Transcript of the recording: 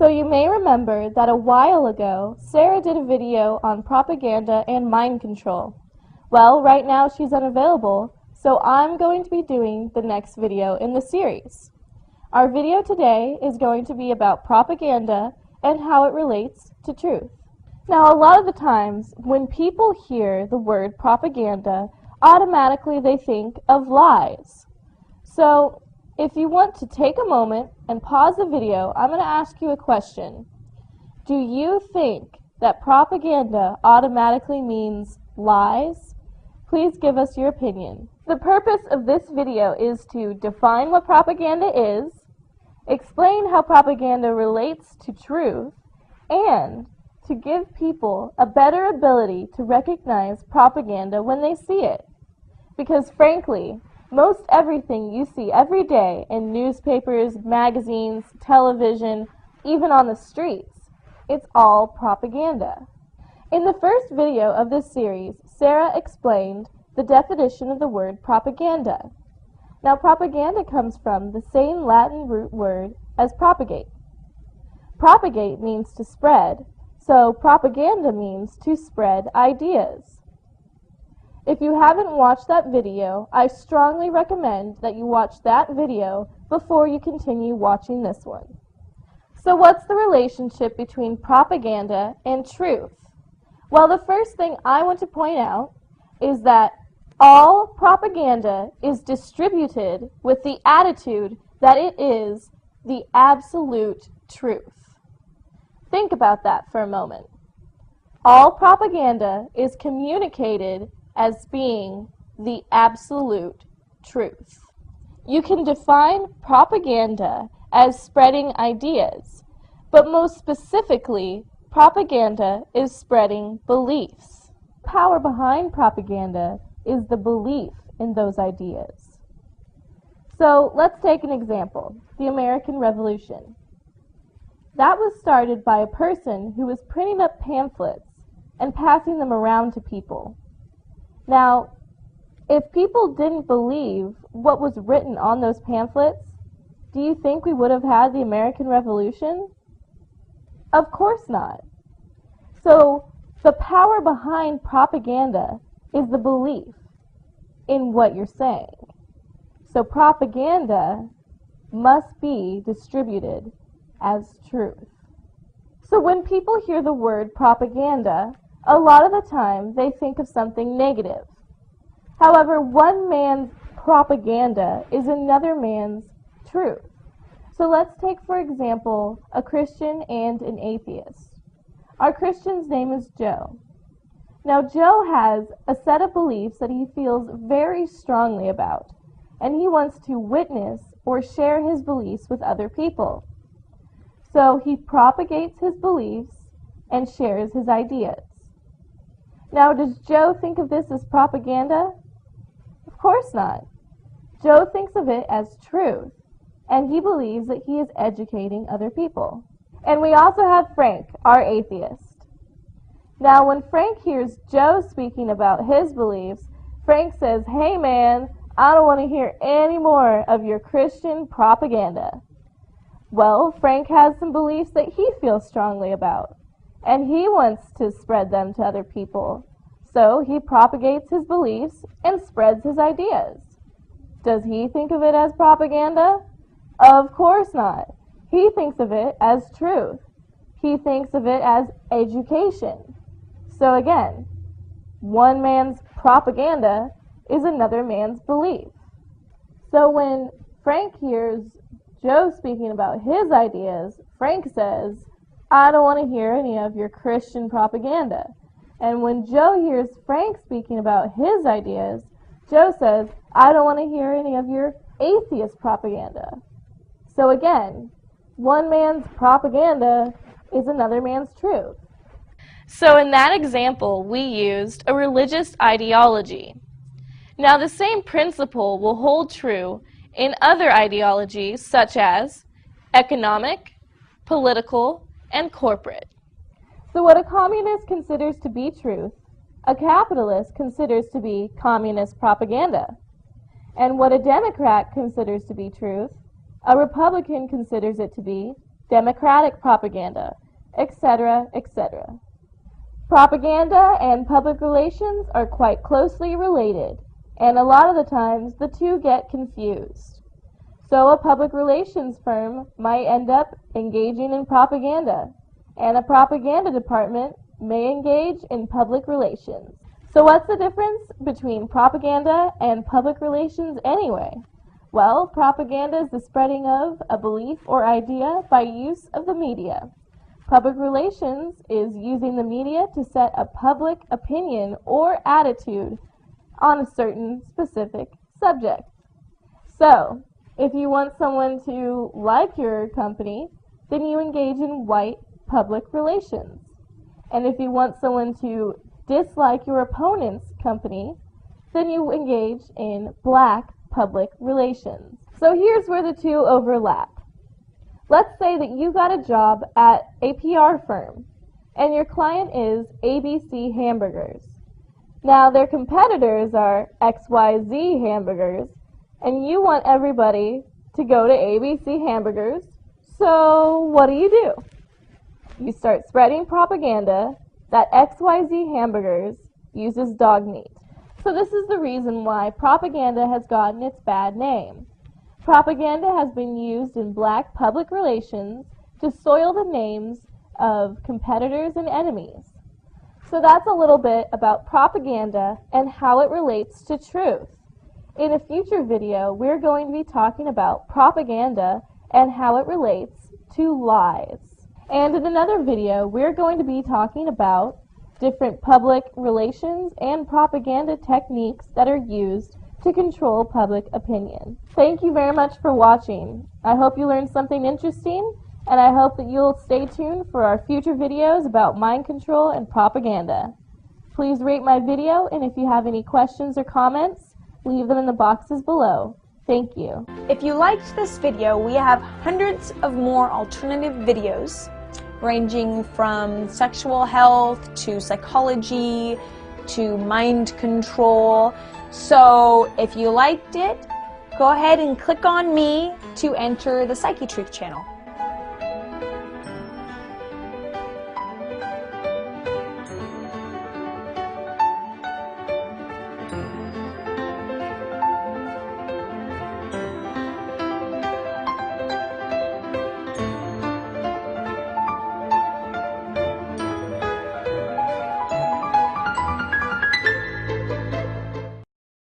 So you may remember that a while ago, Sarah did a video on propaganda and mind control. Well, right now she's unavailable, so I'm going to be doing the next video in the series. Our video today is going to be about propaganda and how it relates to truth. Now, a lot of the times, when people hear the word propaganda, automatically they think of lies. So, if you want to take a moment and pause the video, I'm going to ask you a question. Do you think that propaganda automatically means lies? Please give us your opinion. The purpose of this video is to define what propaganda is, explain how propaganda relates to truth, and to give people a better ability to recognize propaganda when they see it. Because frankly, most everything you see every day in newspapers, magazines, television, even on the streets, it's all propaganda. In the first video of this series, Sarah explained the definition of the word propaganda. Now, propaganda comes from the same Latin root word as propagate. Propagate means to spread, so propaganda means to spread ideas. If you haven't watched that video, I strongly recommend that you watch that video before you continue watching this one. So what's the relationship between propaganda and truth? Well, the first thing I want to point out is that all propaganda is distributed with the attitude that it is the absolute truth. Think about that for a moment. All propaganda is communicated as being the absolute truth. You can define propaganda as spreading ideas, but most specifically, propaganda is spreading beliefs. The power behind propaganda is the belief in those ideas. So let's take an example, the American Revolution. That was started by a person who was printing up pamphlets and passing them around to people. Now, if people didn't believe what was written on those pamphlets, do you think we would have had the American Revolution? Of course not. So, the power behind propaganda is the belief in what you're saying. So, propaganda must be distributed as truth. So, when people hear the word propaganda, a lot of the time, they think of something negative. However, one man's propaganda is another man's truth. So let's take, for example, a Christian and an atheist. Our Christian's name is Joe. Now, Joe has a set of beliefs that he feels very strongly about, and he wants to witness or share his beliefs with other people. So he propagates his beliefs and shares his ideas. Now, does Joe think of this as propaganda? Of course not. Joe thinks of it as truth, and he believes that he is educating other people. And we also have Frank, our atheist. Now, when Frank hears Joe speaking about his beliefs, Frank says, "Hey man, I don't want to hear any more of your Christian propaganda." Well, Frank has some beliefs that he feels strongly about, and he wants to spread them to other people. So he propagates his beliefs and spreads his ideas. Does he think of it as propaganda? Of course not. He thinks of it as truth. He thinks of it as education. So again, one man's propaganda is another man's belief. So when Frank hears Joe speaking about his ideas, Frank says, "I don't want to hear any of your Christian propaganda." And when Joe hears Frank speaking about his ideas, Joe says, "I don't want to hear any of your atheist propaganda." So again, one man's propaganda is another man's truth. So in that example, we used a religious ideology. Now the same principle will hold true in other ideologies such as economic, political, and corporate. So what a communist considers to be truth, a capitalist considers to be communist propaganda. And what a Democrat considers to be truth, a Republican considers it to be democratic propaganda, etc., etc. Propaganda and public relations are quite closely related, and a lot of the times the two get confused. So a public relations firm might end up engaging in propaganda, and a propaganda department may engage in public relations. So what's the difference between propaganda and public relations anyway? Well, propaganda is the spreading of a belief or idea by use of the media. Public relations is using the media to set a public opinion or attitude on a certain specific subject. So, if you want someone to like your company, then you engage in white public relations. And if you want someone to dislike your opponent's company, then you engage in black public relations. So here's where the two overlap. Let's say that you got a job at a PR firm, and your client is ABC Hamburgers. Now their competitors are XYZ Hamburgers, and you want everybody to go to ABC Hamburgers, so what do? You start spreading propaganda that XYZ Hamburgers uses dog meat. So this is the reason why propaganda has gotten its bad name. Propaganda has been used in black public relations to soil the names of competitors and enemies. So that's a little bit about propaganda and how it relates to truth. In a future video, we're going to be talking about propaganda and how it relates to lies. And in another video, we're going to be talking about different public relations and propaganda techniques that are used to control public opinion. Thank you very much for watching. I hope you learned something interesting, and I hope that you'll stay tuned for our future videos about mind control and propaganda. Please rate my video, and if you have any questions or comments, leave them in the boxes below. Thank you. If you liked this video, we have hundreds of more alternative videos ranging from sexual health to psychology to mind control. So if you liked it, go ahead and click on me to enter the Psyche Truth channel.